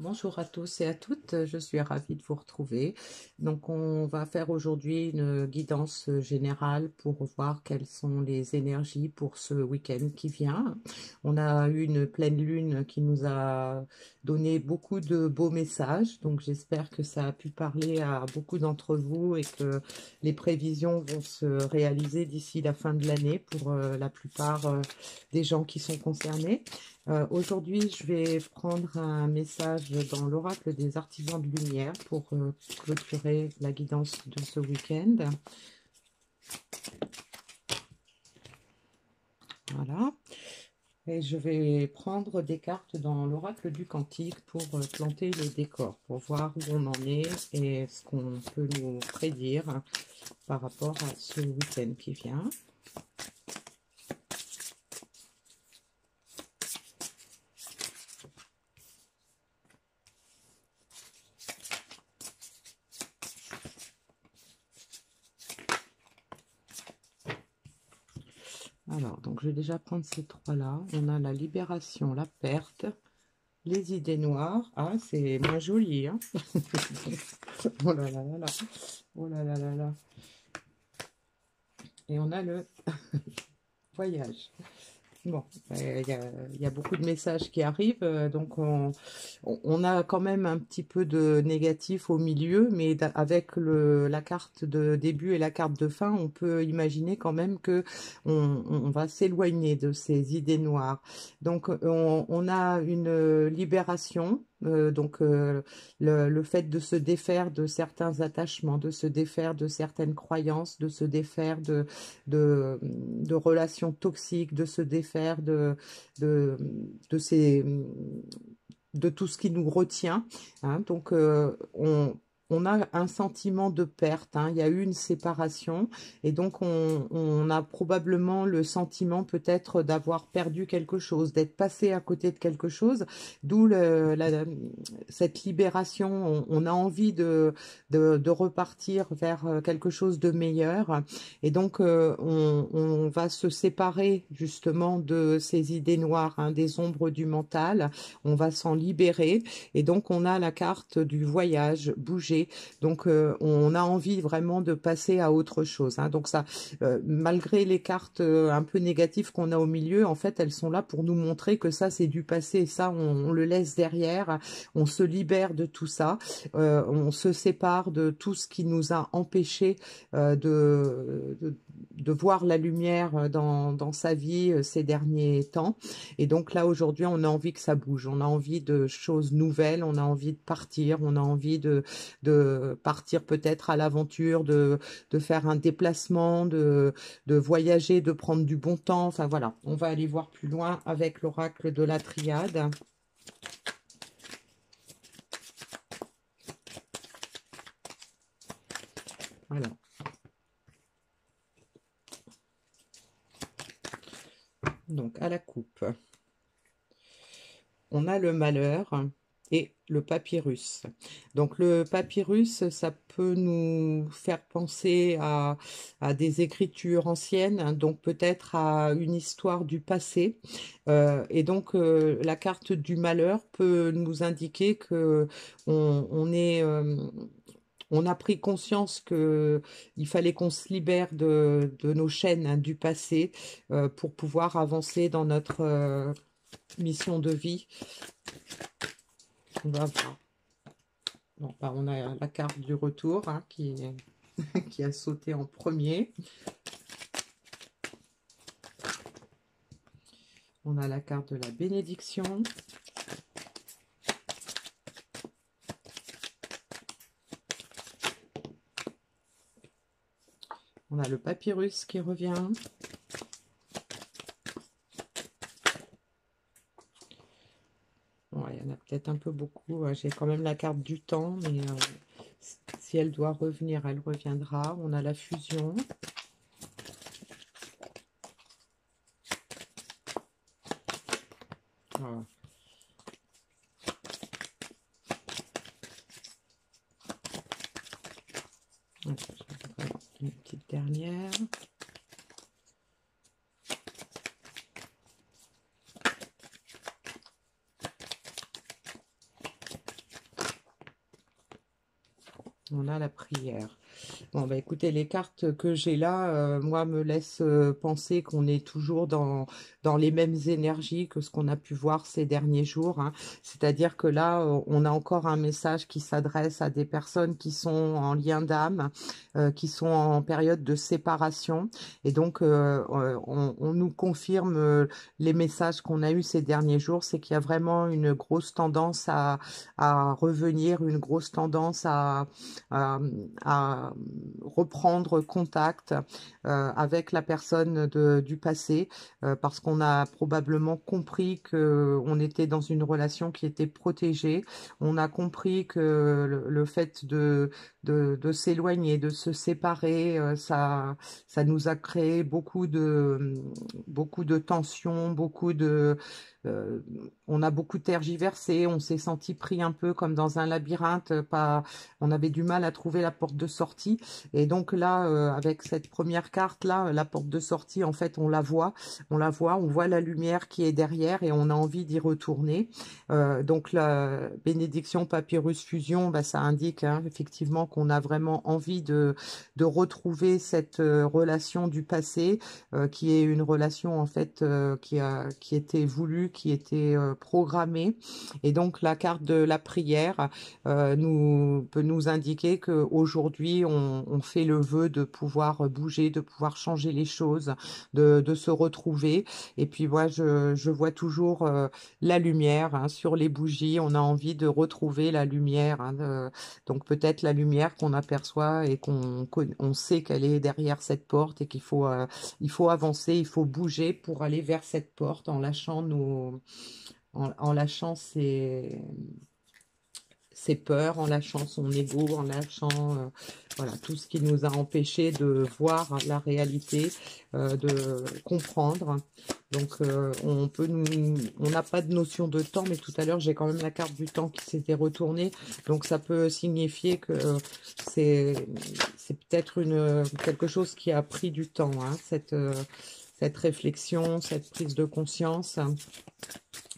Bonjour à tous et à toutes, je suis ravie de vous retrouver. Donc on va faire aujourd'hui une guidance générale pour voir quelles sont les énergies pour ce week-end qui vient. On a eu une pleine lune qui nous a donné beaucoup de beaux messages, donc j'espère que ça a pu parler à beaucoup d'entre vous et que les prévisions vont se réaliser d'ici la fin de l'année pour la plupart des gens qui sont concernés. Aujourd'hui, je vais prendre un message dans l'oracle des artisans de lumière pour clôturer la guidance de ce week-end. Voilà. Et je vais prendre des cartes dans l'oracle du Cantique pour planter le décor, pour voir où on en est et ce qu'on peut nous prédire par rapport à ce week-end qui vient. Alors, donc je vais déjà prendre ces trois-là. On a la libération, la perte, les idées noires. Ah, c'est moins joli, hein. Oh là là là là. Oh là là là là. Et on a le voyage. Bon, il y a beaucoup de messages qui arrivent, donc on a quand même un petit peu de négatif au milieu, mais avec la carte de début et la carte de fin, on peut imaginer quand même que on va s'éloigner de ces idées noires. Donc on a une libération, le fait de se défaire de certains attachements, de se défaire de certaines croyances, de se défaire de relations toxiques, de se défaire de, de, ces, de tout ce qui nous retient. Hein. Donc, on a un sentiment de perte, hein. Il y a eu une séparation et donc on a probablement le sentiment peut-être d'avoir perdu quelque chose, d'être passé à côté de quelque chose, d'où cette libération. On a envie de repartir vers quelque chose de meilleur et donc on va se séparer justement de ces idées noires, hein, des ombres du mental. On va s'en libérer et donc on a la carte du voyage, bouger. Donc on a envie vraiment de passer à autre chose, hein. Donc ça, malgré les cartes un peu négatives qu'on a au milieu, en fait elles sont là pour nous montrer que ça c'est du passé et ça on le laisse derrière, on se libère de tout ça, on se sépare de tout ce qui nous a empêché de voir la lumière dans sa vie ces derniers temps. Et donc là, aujourd'hui, on a envie que ça bouge, on a envie de choses nouvelles, on a envie de partir, on a envie de partir peut-être à l'aventure, de faire un déplacement, de voyager, de prendre du bon temps. Enfin voilà, on va aller voir plus loin avec l'oracle de la triade. Voilà. Donc à la coupe, on a le malheur et le papyrus. Donc le papyrus, ça peut nous faire penser à des écritures anciennes, hein, donc peut-être à une histoire du passé. Et donc la carte du malheur peut nous indiquer que on a pris conscience que il fallait qu'on se libère de nos chaînes, hein, du passé pour pouvoir avancer dans notre mission de vie. On va voir. Bon, bah, on a la carte du retour, hein, qui a sauté en premier. On a la carte de la bénédiction. On a le papyrus qui revient. Bon, il y en a peut-être un peu beaucoup. J'ai quand même la carte du temps, mais si elle doit revenir, elle reviendra. On a la fusion. Voilà. Une petite dernière. On a la prière. Bon, bah écoutez, les cartes que j'ai là, moi, me laissent penser qu'on est toujours dans les mêmes énergies que ce qu'on a pu voir ces derniers jours, hein. C'est-à-dire que là, on a encore un message qui s'adresse à des personnes qui sont en lien d'âme, qui sont en période de séparation. Et donc, on nous confirme les messages qu'on a eus ces derniers jours, c'est qu'il y a vraiment une grosse tendance à revenir, une grosse tendance à, à reprendre contact avec la personne du passé, parce qu'on a probablement compris que on était dans une relation qui était protégée. On a compris que le fait de s'éloigner, de se séparer, ça nous a créé beaucoup de tensions, euh, on a beaucoup tergiversé, on s'est senti pris un peu comme dans un labyrinthe, pas, on avait du mal à trouver la porte de sortie. Et donc là, avec cette première carte là, la porte de sortie, en fait, on voit la lumière qui est derrière et on a envie d'y retourner. Donc la bénédiction Papyrus Fusion, bah, ça indique hein, effectivement qu'on a vraiment envie de retrouver cette relation du passé, qui est une relation en fait qui était voulue, qui était programmée. Et donc la carte de la prière peut nous indiquer qu'aujourd'hui on fait le vœu de pouvoir bouger, de pouvoir changer les choses, de se retrouver. Et puis moi je vois toujours la lumière hein, sur les bougies. On a envie de retrouver la lumière, hein, donc peut-être la lumière qu'on aperçoit et on sait qu'elle est derrière cette porte et il faut avancer, il faut bouger pour aller vers cette porte en lâchant en lâchant ses peurs, en lâchant son ego, en lâchant voilà, tout ce qui nous a empêché de voir la réalité, de comprendre. Donc on n'a pas de notion de temps, mais tout à l'heure j'ai quand même la carte du temps qui s'était retournée, donc ça peut signifier que c'est peut-être quelque chose qui a pris du temps, hein, cette réflexion, cette prise de conscience.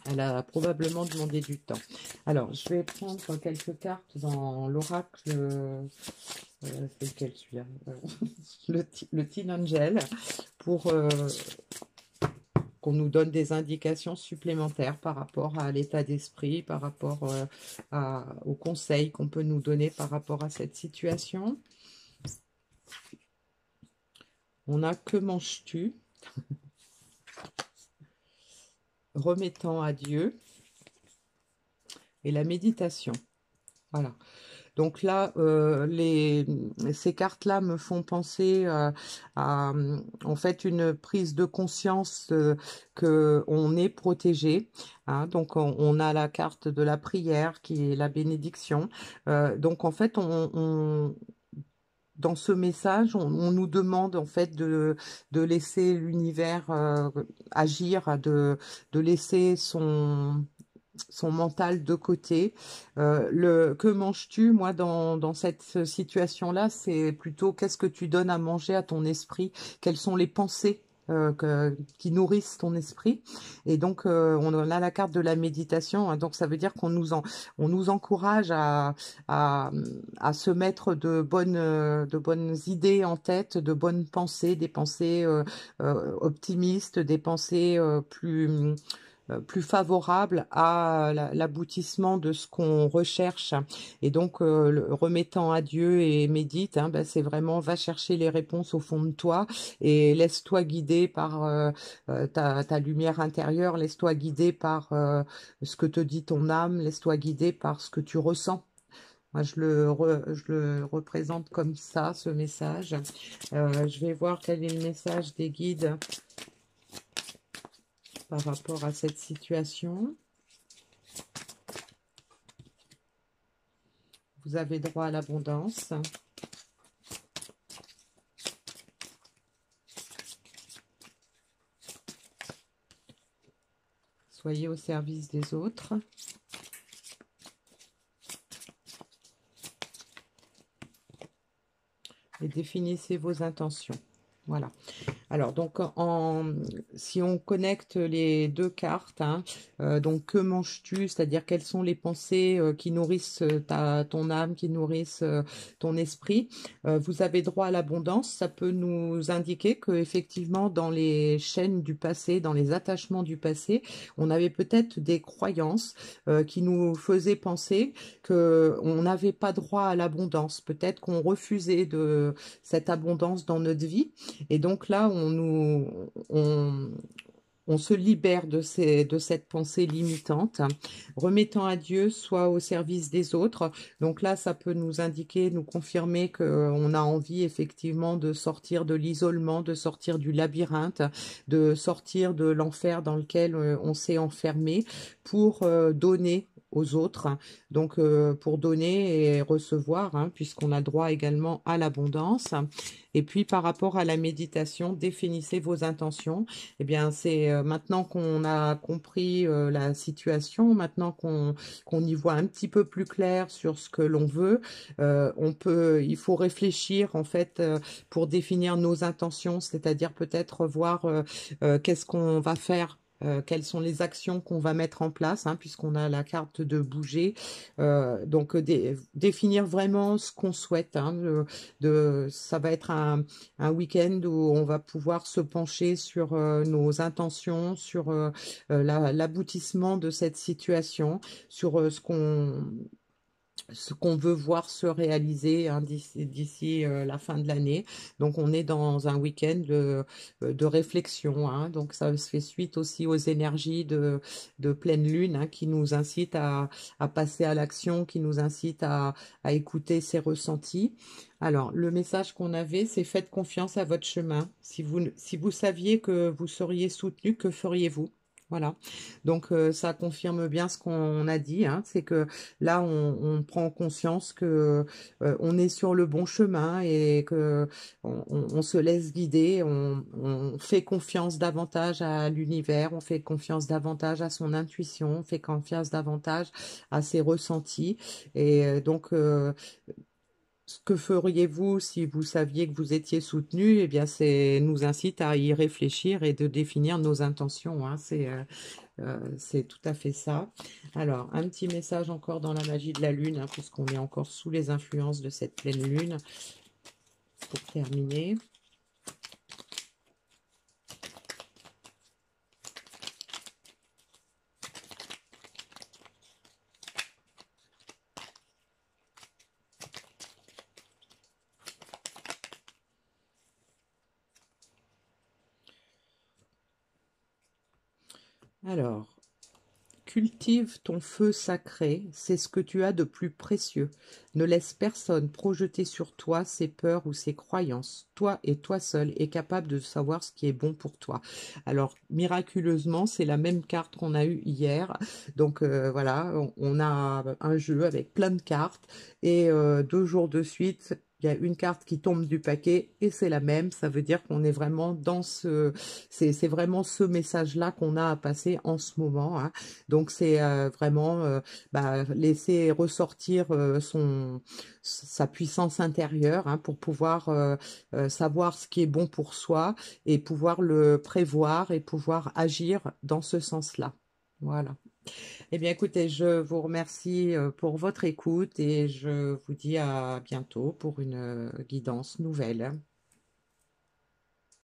Elle a probablement demandé du temps. Alors, je vais prendre quelques cartes dans l'oracle. C'est lequel celui-là le Teen Angel, pour qu'on nous donne des indications supplémentaires par rapport à l'état d'esprit, par rapport aux conseils qu'on peut nous donner par rapport à cette situation. On a que manges-tu? Remettant à Dieu. Et la méditation. Voilà. Donc là, ces cartes-là me font penser à, en fait, une prise de conscience qu'on est protégé. Hein. Donc, on a la carte de la prière qui est la bénédiction. Donc, en fait, dans ce message, on nous demande en fait de laisser l'univers agir, de laisser son mental de côté. Que manges-tu? Moi, dans cette situation-là, c'est plutôt qu'est-ce que tu donnes à manger à ton esprit? Quelles sont les pensées qui nourrissent ton esprit? Et donc, on a la carte de la méditation, hein, donc ça veut dire on nous encourage à, à se mettre de bonnes idées en tête, de bonnes pensées, des pensées optimistes, des pensées plus favorable à l'aboutissement de ce qu'on recherche. Et donc, le remettant à Dieu et médite, hein, ben, c'est vraiment va chercher les réponses au fond de toi et laisse-toi guider par ta lumière intérieure, laisse-toi guider par ce que te dit ton âme, laisse-toi guider par ce que tu ressens. Moi, je le représente comme ça, ce message. Je vais voir quel est le message des guides par rapport à cette situation. Vous avez droit à l'abondance. Soyez au service des autres. Et définissez vos intentions. Voilà. Alors, donc, si on connecte les deux cartes, hein, Donc, que manges-tu? C'est-à-dire, quelles sont les pensées qui nourrissent ton âme, qui nourrissent ton esprit? Vous avez droit à l'abondance. Ça peut nous indiquer que effectivement, dans les chaînes du passé, dans les attachements du passé, on avait peut-être des croyances qui nous faisaient penser que on n'avait pas droit à l'abondance. Peut-être qu'on refusait de cette abondance dans notre vie. Et donc là, on se libère de cette pensée limitante, remettant à Dieu, soit au service des autres. Donc là, ça peut nous indiquer, nous confirmer qu'on a envie effectivement de sortir de l'isolement, de sortir du labyrinthe, de sortir de l'enfer dans lequel on s'est enfermé pour donner aux autres, donc pour donner et recevoir, hein, puisqu'on a droit également à l'abondance. Et puis par rapport à la méditation, définissez vos intentions. Eh bien, c'est maintenant qu'on a compris la situation, maintenant qu'on y voit un petit peu plus clair sur ce que l'on veut, il faut réfléchir en fait pour définir nos intentions, c'est-à-dire peut-être voir qu'est-ce qu'on va faire. Quelles sont les actions qu'on va mettre en place, hein, puisqu'on a la carte de bouger. Donc, définir vraiment ce qu'on souhaite. Hein, ça va être un week-end où on va pouvoir se pencher sur nos intentions, sur l'aboutissement de cette situation, sur ce qu'on veut voir se réaliser, hein, d'ici la fin de l'année. Donc on est dans un week-end de réflexion, hein. Donc ça se fait suite aussi aux énergies de pleine lune, hein, qui nous incitent à passer à l'action, qui nous incitent à écouter ses ressentis. Alors, le message qu'on avait, c'est faites confiance à votre chemin. Si vous saviez que vous seriez soutenu, que feriez-vous? Voilà. Donc, ça confirme bien ce qu'on a dit, hein, c'est que là, on prend conscience que on est sur le bon chemin et que on se laisse guider, on fait confiance davantage à l'univers, on fait confiance davantage à son intuition, on fait confiance davantage à ses ressentis. Et donc, ce que feriez-vous si vous saviez que vous étiez soutenu? Eh bien, c'est nous incite à y réfléchir et de définir nos intentions, hein. C'est tout à fait ça. Alors, un petit message encore dans la magie de la lune, hein, puisqu'on est encore sous les influences de cette pleine lune, pour terminer. Alors, cultive ton feu sacré, c'est ce que tu as de plus précieux. Ne laisse personne projeter sur toi ses peurs ou ses croyances. Toi et toi seul est capable de savoir ce qui est bon pour toi. Alors, miraculeusement, c'est la même carte qu'on a eue hier. Donc voilà, on a un jeu avec plein de cartes et 2 jours de suite, il y a une carte qui tombe du paquet et c'est la même. Ça veut dire qu'on est vraiment dans c'est vraiment ce message-là qu'on a à passer en ce moment, hein. Donc c'est vraiment laisser ressortir sa puissance intérieure, hein, pour pouvoir savoir ce qui est bon pour soi et pouvoir le prévoir et pouvoir agir dans ce sens-là. Voilà. Eh bien, écoutez, je vous remercie pour votre écoute et je vous dis à bientôt pour une guidance nouvelle.